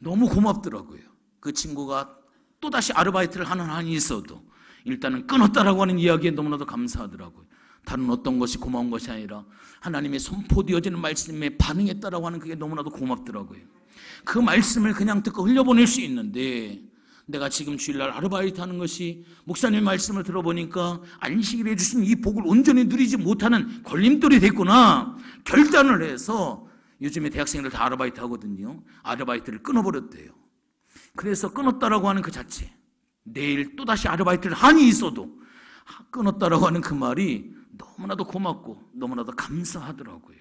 너무 고맙더라고요. 그 친구가 또다시 아르바이트를 하는 한이 있어도 일단은 끊었다라고 하는 이야기에 너무나도 감사하더라고요. 다른 어떤 것이 고마운 것이 아니라 하나님의 선포되어지는 말씀에 반응했다라고 하는 그게 너무나도 고맙더라고요. 그 말씀을 그냥 듣고 흘려보낼 수 있는데, 내가 지금 주일날 아르바이트 하는 것이 목사님 말씀을 들어보니까 안식일에 해주신 이 복을 온전히 누리지 못하는 걸림돌이 됐구나 결단을 해서, 요즘에 대학생들 다 아르바이트 하거든요. 아르바이트를 끊어버렸대요. 그래서 끊었다라고 하는 그 자체, 내일 또다시 아르바이트를 한이 있어도 끊었다라고 하는 그 말이 너무나도 고맙고 너무나도 감사하더라고요.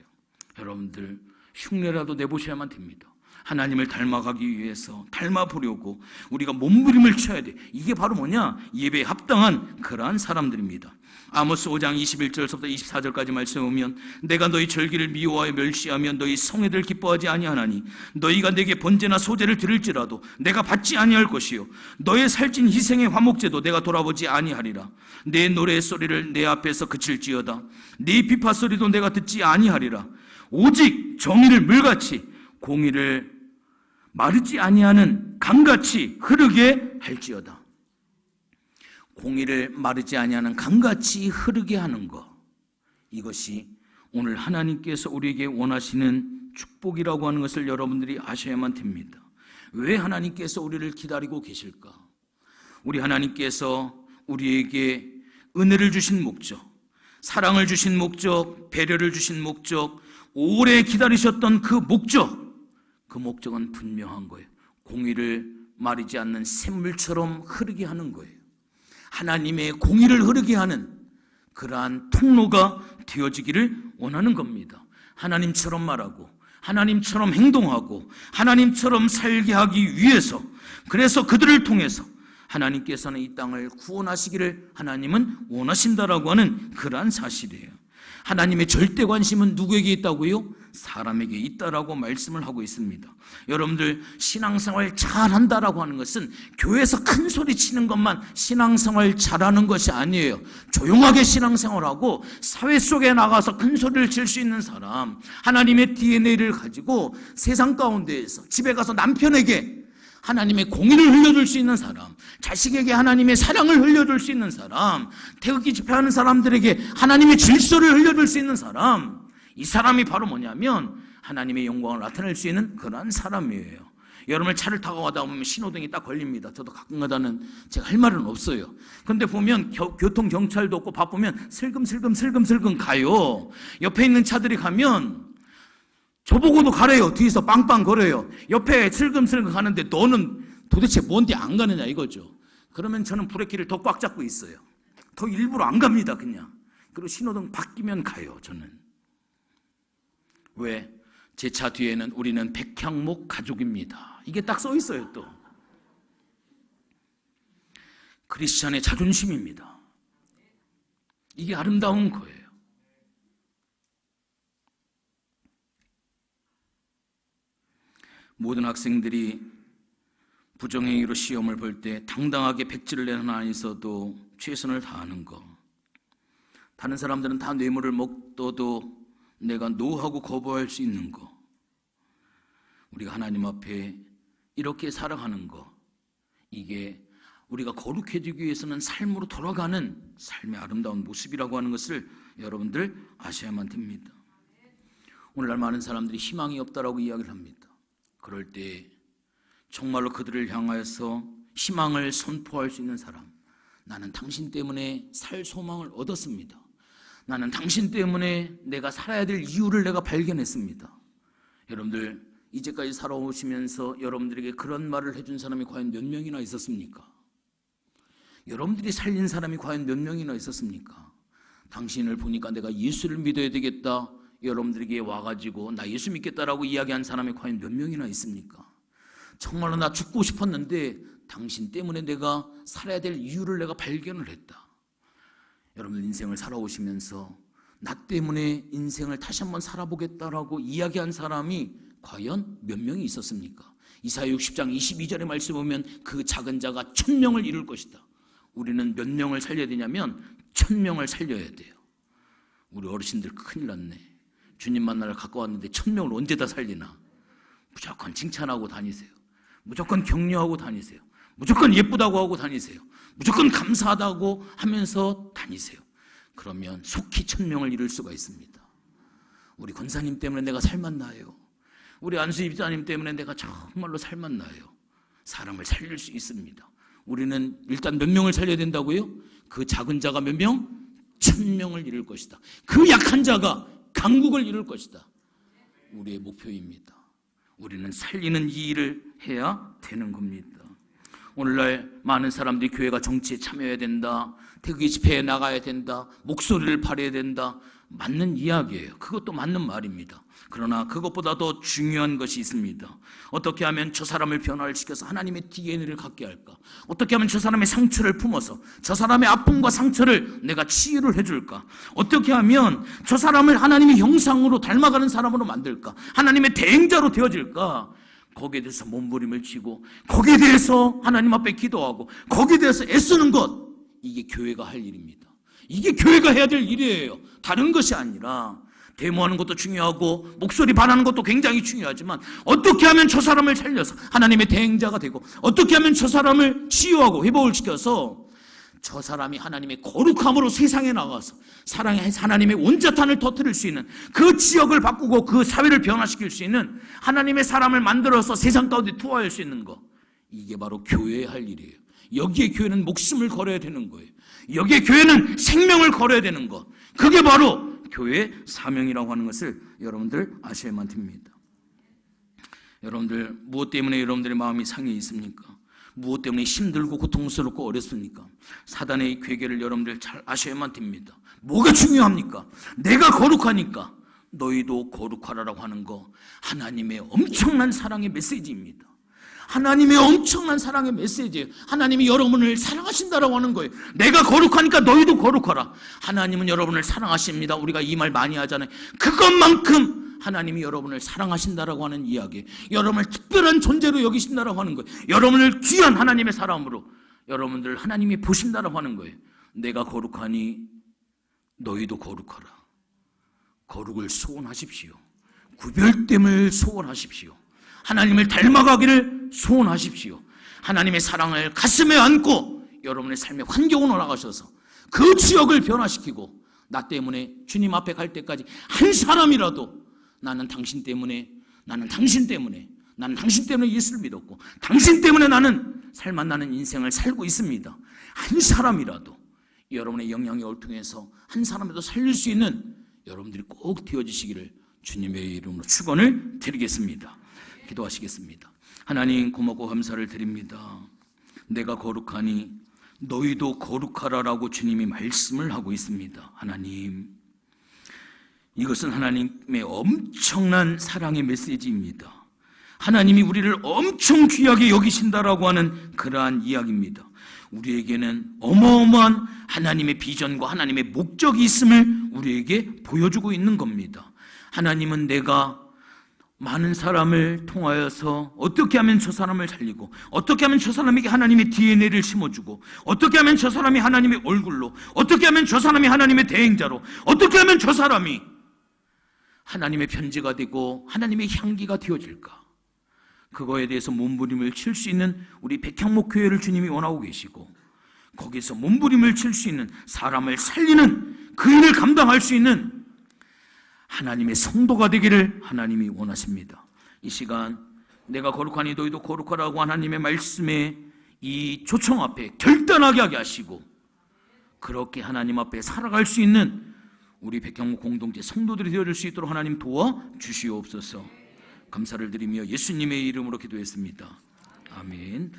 여러분들 흉내라도 내보셔야만 됩니다. 하나님을 닮아가기 위해서, 닮아보려고 우리가 몸부림을 쳐야 돼. 이게 바로 뭐냐? 예배에 합당한 그러한 사람들입니다. 아모스 5장 21절부터 24절까지 말씀에 보면, 내가 너희 절기를 미워하여 멸시하며 너희 성회를 기뻐하지 아니하나니 너희가 내게 번제나 소제를 드릴지라도 내가 받지 아니할 것이요 너의 살찐 희생의 화목제도 내가 돌아보지 아니하리라. 내 노래 소리를 내 앞에서 그칠지어다. 네 비파 소리도 내가 듣지 아니하리라. 오직 정의를 물같이 공의를 마르지 아니하는 강같이 흐르게 할지어다. 공의를 마르지 아니하는 강같이 흐르게 하는 것, 이것이 오늘 하나님께서 우리에게 원하시는 축복이라고 하는 것을 여러분들이 아셔야만 됩니다. 왜 하나님께서 우리를 기다리고 계실까? 우리 하나님께서 우리에게 은혜를 주신 목적, 사랑을 주신 목적, 배려를 주신 목적, 오래 기다리셨던 그 목적은 분명한 거예요. 공의를 마르지 않는 샘물처럼 흐르게 하는 거예요. 하나님의 공의를 흐르게 하는 그러한 통로가 되어지기를 원하는 겁니다. 하나님처럼 말하고 하나님처럼 행동하고 하나님처럼 살게 하기 위해서, 그래서 그들을 통해서 하나님께서는 이 땅을 구원하시기를 하나님은 원하신다라고 하는 그러한 사실이에요. 하나님의 절대 관심은 누구에게 있다고요? 사람에게 있다라고 말씀을 하고 있습니다. 여러분들 신앙생활 잘한다라고 하는 것은 교회에서 큰 소리 치는 것만 신앙생활 잘하는 것이 아니에요. 조용하게 신앙생활하고 사회 속에 나가서 큰 소리를 칠 수 있는 사람, 하나님의 DNA를 가지고 세상 가운데에서 집에 가서 남편에게 하나님의 공의를 흘려줄 수 있는 사람, 자식에게 하나님의 사랑을 흘려줄 수 있는 사람, 태극기 집회하는 사람들에게 하나님의 질서를 흘려줄 수 있는 사람, 이 사람이 바로 뭐냐면 하나님의 영광을 나타낼 수 있는 그런 사람이에요. 여러분 차를 타고 가다 보면 신호등이 딱 걸립니다. 저도 가끔가다는 제가 할 말은 없어요. 그런데 보면 교통경찰도 없고 바쁘면 슬금슬금 가요. 옆에 있는 차들이 가면 저보고도 가래요. 뒤에서 빵빵 걸어요. 옆에 슬금슬금 가는데 너는 도대체 뭔데 안 가느냐 이거죠. 그러면 저는 브레이크를 더 꽉 잡고 있어요. 더 일부러 안 갑니다 그냥. 그리고 신호등 바뀌면 가요 저는. 왜? 제 차 뒤에는 우리는 백향목 가족입니다. 이게 딱 써 있어요 또. 크리스찬의 자존심입니다. 이게 아름다운 거예요. 모든 학생들이 부정행위로 시험을 볼 때 당당하게 백지를 내는 한이 있어도 최선을 다하는 것. 다른 사람들은 다 뇌물을 먹어도 내가 노하고 거부할 수 있는 것. 우리가 하나님 앞에 이렇게 살아가는 것. 이게 우리가 거룩해지기 위해서는 삶으로 돌아가는 삶의 아름다운 모습이라고 하는 것을 여러분들 아셔야만 됩니다. 오늘날 많은 사람들이 희망이 없다라고 이야기를 합니다. 그럴 때 정말로 그들을 향하여서 희망을 선포할 수 있는 사람, 나는 당신 때문에 살 소망을 얻었습니다. 나는 당신 때문에 내가 살아야 될 이유를 내가 발견했습니다. 여러분들 이제까지 살아오시면서 여러분들에게 그런 말을 해준 사람이 과연 몇 명이나 있었습니까? 여러분들이 살린 사람이 과연 몇 명이나 있었습니까? 당신을 보니까 내가 예수를 믿어야 되겠다, 여러분들에게 와가지고 나 예수 믿겠다라고 이야기한 사람이 과연 몇 명이나 있습니까? 정말로 나 죽고 싶었는데 당신 때문에 내가 살아야 될 이유를 내가 발견을 했다. 여러분 인생을 살아오시면서 나 때문에 인생을 다시 한번 살아보겠다라고 이야기한 사람이 과연 몇 명이 있었습니까? 이사야 60장 22절의 말씀 보면 그 작은 자가 1000명을 이룰 것이다. 우리는 몇 명을 살려야 되냐면 1000명을 살려야 돼요. 우리 어르신들 큰일 났네. 주님 만나러 가까웠는데 1000명을 언제 다 살리나. 무조건 칭찬하고 다니세요. 무조건 격려하고 다니세요. 무조건 예쁘다고 하고 다니세요. 무조건 감사하다고 하면서 다니세요. 그러면 속히 천명을 이룰 수가 있습니다. 우리 권사님 때문에 내가 살맛나요. 우리 안수 집사님 때문에 내가 정말로 살맛나요. 사람을 살릴 수 있습니다. 우리는 일단 몇 명을 살려야 된다고요? 그 작은 자가 몇 명? 1000명을 이룰 것이다. 그 약한 자가 강국을 이룰 것이다. 우리의 목표입니다. 우리는 살리는 이 일을 해야 되는 겁니다. 오늘날 많은 사람들이 교회가 정치에 참여해야 된다, 태극기 집회에 나가야 된다, 목소리를 발휘해야 된다. 맞는 이야기예요. 그것도 맞는 말입니다. 그러나 그것보다 더 중요한 것이 있습니다. 어떻게 하면 저 사람을 변화를 시켜서 하나님의 DNA를 갖게 할까? 어떻게 하면 저 사람의 상처를 품어서 저 사람의 아픔과 상처를 내가 치유를 해줄까? 어떻게 하면 저 사람을 하나님의 형상으로 닮아가는 사람으로 만들까? 하나님의 대행자로 되어질까? 거기에 대해서 몸부림을 치고 거기에 대해서 하나님 앞에 기도하고 거기에 대해서 애쓰는 것, 이게 교회가 할 일입니다. 이게 교회가 해야 될 일이에요. 다른 것이 아니라 데모하는 것도 중요하고 목소리 반하는 것도 굉장히 중요하지만 어떻게 하면 저 사람을 살려서 하나님의 대행자가 되고 어떻게 하면 저 사람을 치유하고 회복을 시켜서 저 사람이 하나님의 거룩함으로 세상에 나가서 사랑의 하나님의 온자탄을 터뜨릴 수 있는, 그 지역을 바꾸고 그 사회를 변화시킬 수 있는 하나님의 사람을 만들어서 세상 가운데 투하할 수 있는 것, 이게 바로 교회의 할 일이에요. 여기에 교회는 목숨을 걸어야 되는 거예요. 여기에 교회는 생명을 걸어야 되는 것, 그게 바로 교회의 사명이라고 하는 것을 여러분들 아셔야만 됩니다. 여러분들 무엇 때문에 여러분들의 마음이 상해 있습니까? 무엇 때문에 힘들고 고통스럽고 어렵습니까? 사단의 괴계를 여러분들 잘 아셔야만 됩니다. 뭐가 중요합니까? 내가 거룩하니까 너희도 거룩하라라고 하는 거, 하나님의 엄청난 사랑의 메시지입니다. 하나님의 엄청난 사랑의 메시지예요. 하나님이 여러분을 사랑하신다라고 하는 거예요. 내가 거룩하니까 너희도 거룩하라. 하나님은 여러분을 사랑하십니다. 우리가 이 말 많이 하잖아요. 그것만큼 하나님이 여러분을 사랑하신다라고 하는 이야기, 여러분을 특별한 존재로 여기신다라고 하는 거예요. 여러분을 귀한 하나님의 사람으로 여러분들 하나님이 보신다라고 하는 거예요. 내가 거룩하니 너희도 거룩하라. 거룩을 소원하십시오. 구별됨을 소원하십시오. 하나님을 닮아가기를 소원하십시오. 하나님의 사랑을 가슴에 안고 여러분의 삶의 환경으로 나가셔서 그 지역을 변화시키고, 나 때문에 주님 앞에 갈 때까지 한 사람이라도 나는 당신 때문에, 나는 당신 때문에, 나는 당신 때문에 예수를 믿었고 당신 때문에 나는 살맛나는 인생을 살고 있습니다, 한 사람이라도 여러분의 영향력을 통해서 한 사람이라도 살릴 수 있는 여러분들이 꼭 되어지시기를 주님의 이름으로 축원을 드리겠습니다. 기도하시겠습니다. 하나님, 고맙고 감사를 드립니다. 내가 거룩하니 너희도 거룩하라라고 주님이 말씀을 하고 있습니다. 하나님, 이것은 하나님의 엄청난 사랑의 메시지입니다. 하나님이 우리를 엄청 귀하게 여기신다라고 하는 그러한 이야기입니다. 우리에게는 어마어마한 하나님의 비전과 하나님의 목적이 있음을 우리에게 보여주고 있는 겁니다. 하나님은 내가 많은 사람을 통하여서 어떻게 하면 저 사람을 살리고, 어떻게 하면 저 사람에게 하나님의 DNA를 심어주고, 어떻게 하면 저 사람이 하나님의 얼굴로, 어떻게 하면 저 사람이 하나님의 대행자로, 어떻게 하면 저 사람이 하나님의 편지가 되고 하나님의 향기가 되어질까, 그거에 대해서 몸부림을 칠 수 있는 우리 백향목 교회를 주님이 원하고 계시고, 거기서 몸부림을 칠 수 있는, 사람을 살리는 그 일을 감당할 수 있는 하나님의 성도가 되기를 하나님이 원하십니다. 이 시간 내가 거룩하니 너희도 거룩하라고 하나님의 말씀에 이 초청 앞에 결단하게 하게 하시고, 그렇게 하나님 앞에 살아갈 수 있는 우리 백향목 공동체 성도들이 되어줄 수 있도록 하나님 도와주시옵소서. 감사를 드리며 예수님의 이름으로 기도했습니다. 아멘.